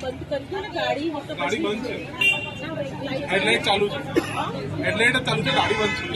બંધ કરી દો ને ગાડી તો ગાડી પછી બંધ છે લાઈટ हेडलाइट चालू છે हेडलाइट चालू છે गाड़ी बंद છે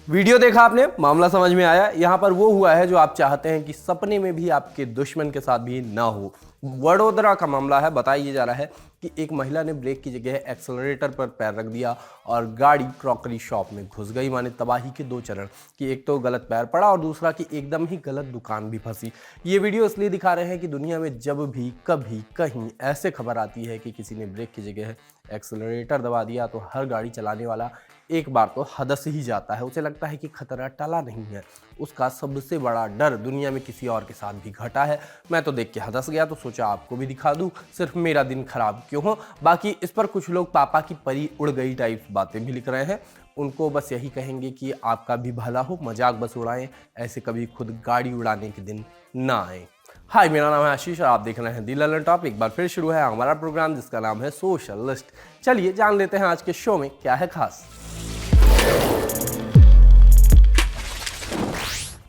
वीडियो देखा आपने, मामला समझ में आया। यहाँ पर वो हुआ है जो आप चाहते हैं कि सपने में भी आपके दुश्मन के साथ भी ना हो। वडोदरा का मामला है। बताया जा रहा है कि एक महिला ने ब्रेक की जगह एक्सेलरेटर पर पैर रख दिया और गाड़ी क्रॉकरी शॉप में घुस गई। माने तबाही के दो चरण कि एक तो गलत पैर पड़ा और दूसरा कि एकदम ही गलत दुकान भी फंसी। ये वीडियो इसलिए दिखा रहे हैं कि दुनिया में जब भी कभी कहीं ऐसे खबर आती है कि किसी ने ब्रेक की जगह एक्सेलरेटर दबा दिया तो हर गाड़ी चलाने वाला एक बार तो हदस ही जाता है। उसे लगता है कि खतरा टला नहीं है। उसका सबसे बड़ा डर दुनिया में किसी और के साथ भी घटा है। मैं तो देख के हदस गया तो सोचा आपको भी दिखा दूं, सिर्फ मेरा दिन खराब क्यों हो। बाकी इस पर कुछ लोग पापा की परी उड़ गई टाइप बातें भी लिख रहे हैं। उनको बस यही कहेंगे कि आपका भी भला हो, मजाक बस उड़ाएं, ऐसे कभी खुद गाड़ी उड़ाने के दिन ना आए। हाय, मेरा नाम है आशीष और आप देख रहे हैं दी ललन टॉप। एक बार फिर शुरू है हमारा प्रोग्राम जिसका नाम है सोशल लिस्ट। चलिए जान लेते हैं आज के शो में क्या है खास।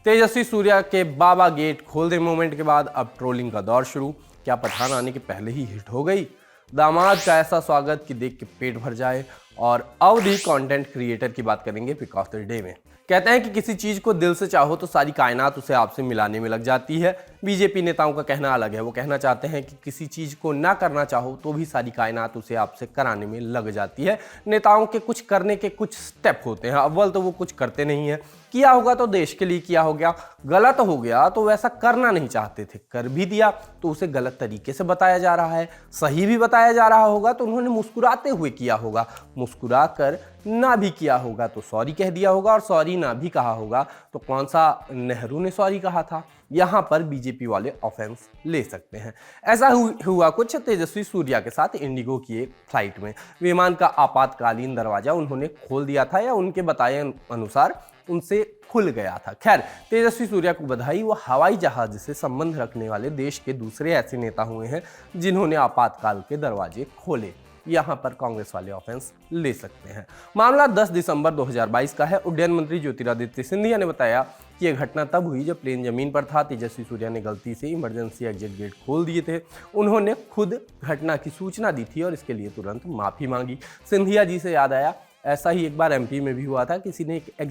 तेजस्वी सूर्या के बाबा गेट खोल दे मूवमेंट के बाद अब ट्रोलिंग का दौर शुरू। क्या पठान आने के पहले ही हिट हो गई? दामाद का ऐसा स्वागत कि देख के पेट भर जाए। और अवधि कंटेंट क्रिएटर की बात करेंगे पिक ऑफ द डे में। कहते हैं कि किसी चीज को दिल से चाहो तो सारी कायनात उसे आपसे मिलाने में लग जाती है। बीजेपी नेताओं का कहना अलग है। वो कहना चाहते हैं कि किसी चीज को ना करना चाहो तो भी सारी कायनात उसे आपसे कराने में लग जाती है। नेताओं के कुछ करने के कुछ स्टेप होते हैं। अव्वल तो वो कुछ करते नहीं है। किया होगा तो देश के लिए किया हो गया, गलत हो गया तो वैसा करना नहीं चाहते थे, कर भी दिया तो उसे गलत तरीके से बताया जा रहा है। सही भी बताया जा रहा होगा तो उन्होंने मुस्कुराते हुए किया होगा, मुस्कुरा कर ना भी किया होगा तो सॉरी कह दिया होगा, और सॉरी ना भी कहा होगा तो कौन सा नेहरू ने सॉरी कहा था। यहाँ पर बीजेपी वाले ऑफेंस ले सकते हैं। ऐसा हुआ कुछ तेजस्वी सूर्या के साथ इंडिगो की एक फ्लाइट में। विमान का आपातकालीन दरवाजा उन्होंने खोल दिया था या उनके बताए अनुसार उनसे खुल गया था। खैर, तेजस्वी सूर्या को बधाई। वो हवाई जहाज से संबंध रखने वाले देश के दूसरे ऐसे नेता हुए हैं जिन्होंने आपातकाल के दरवाजे खोले। यहाँ पर कांग्रेस वाले ऑफेंस ले सकते हैं। मामला 10 दिसंबर 2022 का है। उड्डयन मंत्री ज्योतिरादित्य सिंधिया ने बताया कि यह घटना तब हुई जब प्लेन जमीन पर था। तेजस्वी सूर्या ने गलती से इमरजेंसी एग्जिट गेट खोल दिए थे। उन्होंने खुद घटना की सूचना दी थी और इसके लिए तुरंत माफी मांगी। सिंधिया जी से याद आया, ऐसा ही एक बार एमपी में भी हुआ था। किसी ने एक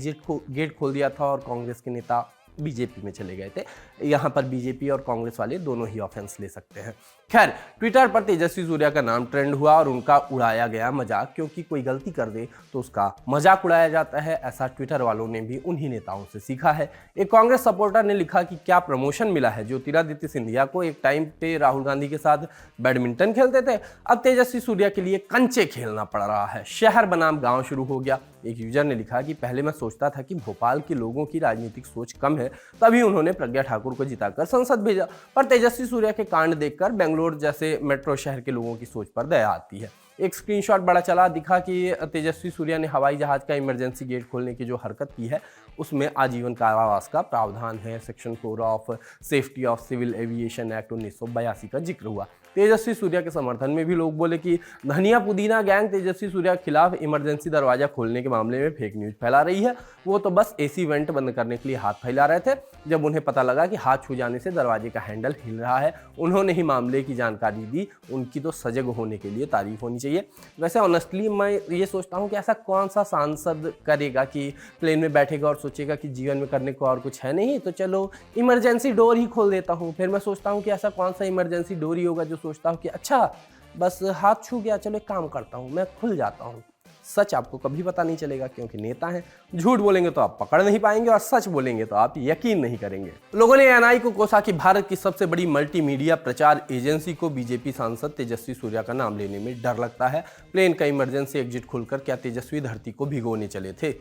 गेट खोल दिया था और कांग्रेस के नेता बीजेपी में चले गए थे। यहाँ पर बीजेपी और कांग्रेस वाले दोनों ही ऑफेंस ले सकते हैं। खैर, ट्विटर पर तेजस्वी सूर्या का नाम ट्रेंड हुआ और उनका उड़ाया गया मजाक, क्योंकि कोई गलती कर दे तो उसका मजाक उड़ाया जाता है। ऐसा ट्विटर वालों ने भी उन्हीं नेताओं से सीखा है। एक कांग्रेस सपोर्टर ने लिखा कि क्या प्रमोशन मिला है ज्योतिरादित्य सिंधिया को। एक टाइम पे राहुल गांधी के साथ बैडमिंटन खेलते थे, अब तेजस्वी सूर्या के लिए कंचे खेलना पड़ रहा है। शहर बनाम गाँव शुरू हो गया। एक यूजर ने लिखा कि पहले मैं सोचता था कि भोपाल के लोगों की राजनीतिक सोच कम है, तभी उन्होंने प्रज्ञा ठाकुर को जिताकर संसद भेजा, पर तेजस्वी सूर्या के कांड देखकर बेंगलोर जैसे मेट्रो शहर के लोगों की सोच पर दया आती है। एक स्क्रीनशॉट बड़ा चला, दिखा कि तेजस्वी सूर्या ने हवाई जहाज का इमरजेंसी गेट खोलने की जो हरकत की है उसमें आजीवन कारावास का प्रावधान है। Section 4 of safety of civil aviation act 1982 का जिक्र हुआ। तेजस्वी सूर्या के समर्थन में भी लोग बोले कि धनिया पुदीना गैंग तेजस्वी सूर्या के खिलाफ इमरजेंसी दरवाजा खोलने के मामले में फेक न्यूज फैला रही है। वो तो बस एसी वेंट बंद करने के लिए हाथ फैला रहे थे। जब उन्हें पता लगा कि हाथ छू जाने से दरवाजे का हैंडल हिल रहा है, उन्होंने ही मामले की जानकारी दी। उनकी तो सजग होने के लिए तारीफ होनी चाहिए। वैसे ऑनेस्टली मैं ये सोचता हूँ कि ऐसा कौन सा सांसद करेगा कि प्लेन में बैठेगा और सोचेगा कि जीवन में करने को और कुछ है नहीं तो चलो इमरजेंसी डोर ही खोल देता हूँ। फिर मैं सोचता हूँ कि ऐसा कौन सा इमरजेंसी डोर ही होगा जो सोचता हूँ कि अच्छा बस हाथ छू गया, चलो एक काम करता हूँ, मैं खुल जाता हूँ। सच आपको कभी पता नहीं चलेगा क्योंकि नेता हैं। झूठ बोलेंगे तो आप पकड़ नहीं पाएंगे और सच बोलेंगे तो आप यकीन नहीं करेंगे। लोगों ने एएनआई को कोसा कि भारत की सबसे बड़ी मल्टीमीडिया प्रचार एजेंसी को बीजेपी सांसद तेजस्वी सूर्या का नाम लेने में डर लगता है। प्लेन का इमरजेंसी एग्जिट खुलकर क्या तेजस्वी धरती को भिगोने चले थे?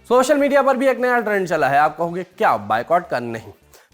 सोशल मीडिया पर भी एक नया ट्रेंड चला है। आप कहोगे क्या बायकॉट का? नहीं,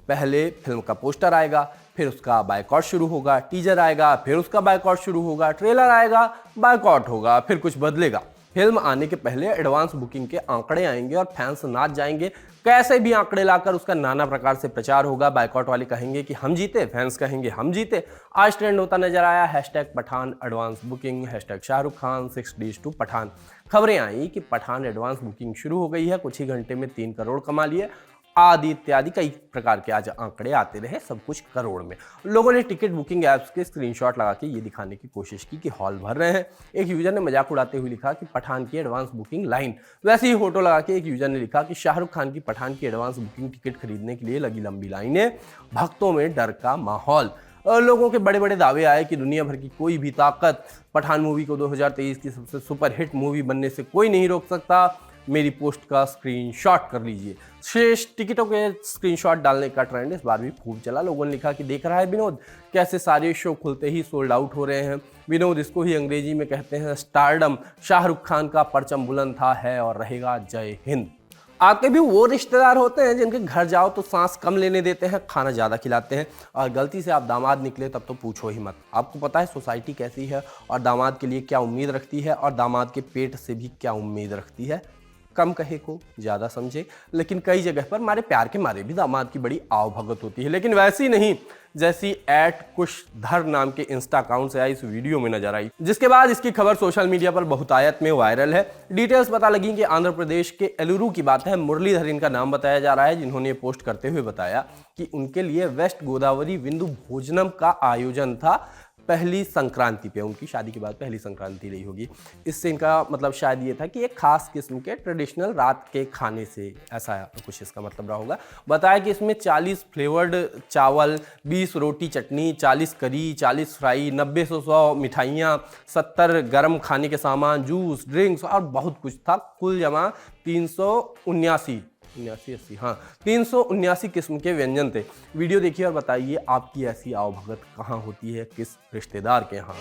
पहले फिल्म का पोस्टर आएगा, फिर उसका बायकॉट शुरू होगा, टीजर आएगा, फिर उसका बायकॉट शुरू होगा, ट्रेलर आएगा, बायकॉट होगा, फिर कुछ बदलेगा। फिल्म आने के पहले एडवांस बुकिंग के आंकड़े आएंगे और फैंस नाच जाएंगे। कैसे भी आंकड़े लाकर उसका नाना प्रकार से प्रचार होगा। बायकॉट वाले कहेंगे कि हम जीते, फैंस कहेंगे हम जीते। आज ट्रेंड होता नजर आया hashtag Pathaan advance booking, hashtag Shahrukh Khan 6 days to Pathaan. खबरें आई कि पठान एडवांस बुकिंग शुरू हो गई है, कुछ ही घंटे में 3 करोड़ कमा लिए, आदि इत्यादि कई प्रकार के आज आंकड़े आते रहे, सब कुछ करोड़ में। लोगों ने टिकट बुकिंग ऐप्स के स्क्रीनशॉट लगा के ये दिखाने की कोशिश की कि हॉल भर रहे हैं। एक यूजर ने मजाक उड़ाते हुए लिखा कि पठान की एडवांस बुकिंग लाइन। वैसे ही फोटो लगा के एक यूजर ने लिखा कि शाहरुख खान की पठान की एडवांस बुकिंग टिकट खरीदने के लिए लगी लंबी लाइनें, भक्तों में डर का माहौल। लोगों के बड़े बड़े दावे आए कि दुनिया भर की कोई भी ताकत पठान मूवी को 2023 की सबसे सुपरहिट मूवी बनने से कोई नहीं रोक सकता। मेरी पोस्ट का स्क्रीनशॉट कर लीजिए। शेष टिकटों के स्क्रीनशॉट डालने का ट्रेंड इस बार भी खूब चला। लोगों ने लिखा कि देख रहा है विनोद कैसे सारे शो खुलते ही सोल्ड आउट हो रहे हैं। विनोद, इसको ही अंग्रेजी में कहते हैं स्टारडम। शाहरुख खान का परचम बुलंद था, है और रहेगा। जय हिंद। आपके भी वो रिश्तेदार होते हैं जिनके घर जाओ तो सांस कम लेने देते हैं, खाना ज़्यादा खिलाते हैं, और गलती से आप दामाद निकले तब तो पूछो ही मत। आपको पता है सोसाइटी कैसी है और दामाद के लिए क्या उम्मीद रखती है और दामाद के पेट से भी क्या उम्मीद रखती है। कम कहे को ज़्यादा समझे, लेकिन कई जगह पर हमारे प्यार के मारे भी दामाद की बड़ी आवभगत होती है, लेकिन वैसी नहीं जैसी @कुशधर नाम के इंस्टा अकाउंट से आई इस वीडियो में नजर आई, जिसके बाद इसकी खबर सोशल मीडिया पर बहुतायत में वायरल है। डिटेल्स पता लगी कि आंध्र प्रदेश के एलुरू की बात है। मुरलीधर इनका नाम बताया जा रहा है, जिन्होंने पोस्ट करते हुए बताया कि उनके लिए वेस्ट गोदावरी विंदु भोजनम का आयोजन था पहली संक्रांति पे। उनकी शादी के बाद पहली संक्रांति रही होगी। इससे इनका मतलब शायद ये था कि एक खास किस्म के ट्रेडिशनल रात के खाने से, ऐसा कुछ इसका मतलब रहा होगा। बताया कि इसमें 40 फ्लेवर्ड चावल, 20 रोटी चटनी, 40 करी, 40 फ्राई, 90-100 मिठाइयाँ, 70 गर्म खाने के सामान, जूस, ड्रिंक्स और बहुत कुछ था। कुल जमा 379 किस्म के व्यंजन थे। वीडियो देखिए और बताइए आपकी ऐसी आवभगत कहाँ होती है, किस रिश्तेदार के यहाँ।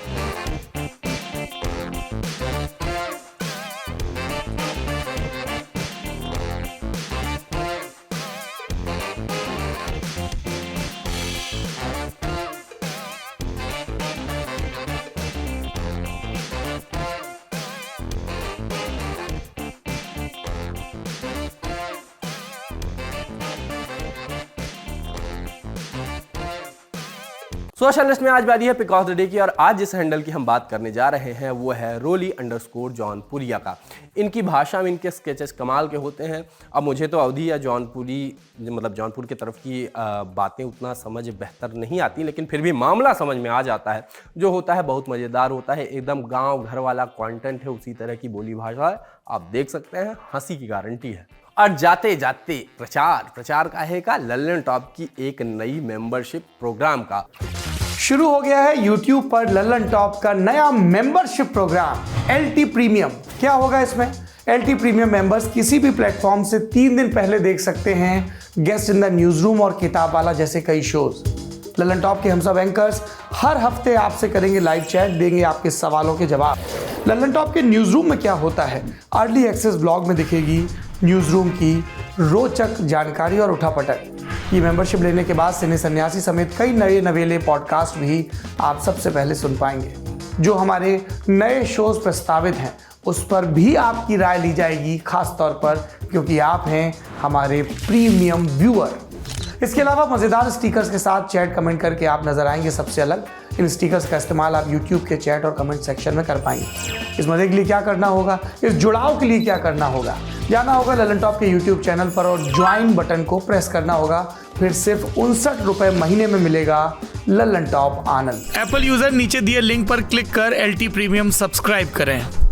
सोशल लिस्ट में आज बारी है पिक ऑफ द डे की, और आज जिस हैंडल की हम बात करने जा रहे हैं वो है रोली_जौनपुरिया का। इनकी भाषा में इनके स्केचेस कमाल के होते हैं। अब मुझे तो अवधी या जौनपुरी मतलब जौनपुर की तरफ की बातें उतना समझ बेहतर नहीं आती, लेकिन फिर भी मामला समझ में आ जाता है। जो होता है बहुत मज़ेदार होता है, एकदम गाँव घर वाला कंटेंट है, उसी तरह की बोली भाषा है। आप देख सकते हैं, हंसी की गारंटी है। और जाते जाते प्रचार का है का लल्लन टॉप की एक नई मेंबरशिप प्रोग्राम का शुरू हो गया है YouTube पर लल्लन टॉप का नया मेंबरशिप प्रोग्राम LT प्रीमियम। क्या होगा इसमें? LT प्रीमियम मेंबर्स किसी भी प्लेटफॉर्म से 3 दिन पहले देख सकते हैं guest in the news room और किताब वाला जैसे कई शोज। लल्लन टॉप के हम सब एंकर्स हर हफ्ते आपसे करेंगे लाइव चैट, देंगे आपके सवालों के जवाब। लल्लन टॉप के न्यूज रूम में क्या होता है, अर्ली एक्सेस ब्लॉग में दिखेगी न्यूज रूम की रोचक जानकारी और उठापटक। ये मेंबरशिप लेने के बाद सिने सन्यासी समेत कई नए नवेले पॉडकास्ट भी आप सबसे पहले सुन पाएंगे। जो हमारे नए शोज प्रस्तावित हैं उस पर भी आपकी राय ली जाएगी, खास तौर पर क्योंकि आप हैं हमारे प्रीमियम व्यूअर। इसके अलावा मज़ेदार स्टिकर्स के साथ चैट कमेंट करके आप नजर आएंगे सबसे अलग। इन स्टिकर्स का इस्तेमाल आप YouTube के चैट और कमेंट सेक्शन में कर पाएंगे। इस मजे के लिए क्या करना होगा, इस जुड़ाव के लिए क्या करना होगा, जाना होगा लल्लन टॉप के YouTube चैनल पर और ज्वाइन बटन को प्रेस करना होगा। फिर सिर्फ 59 रुपए महीने में मिलेगा लल्लन टॉप आनंद। एप्पल यूजर नीचे दिए लिंक पर क्लिक कर LT प्रीमियम सब्सक्राइब करें।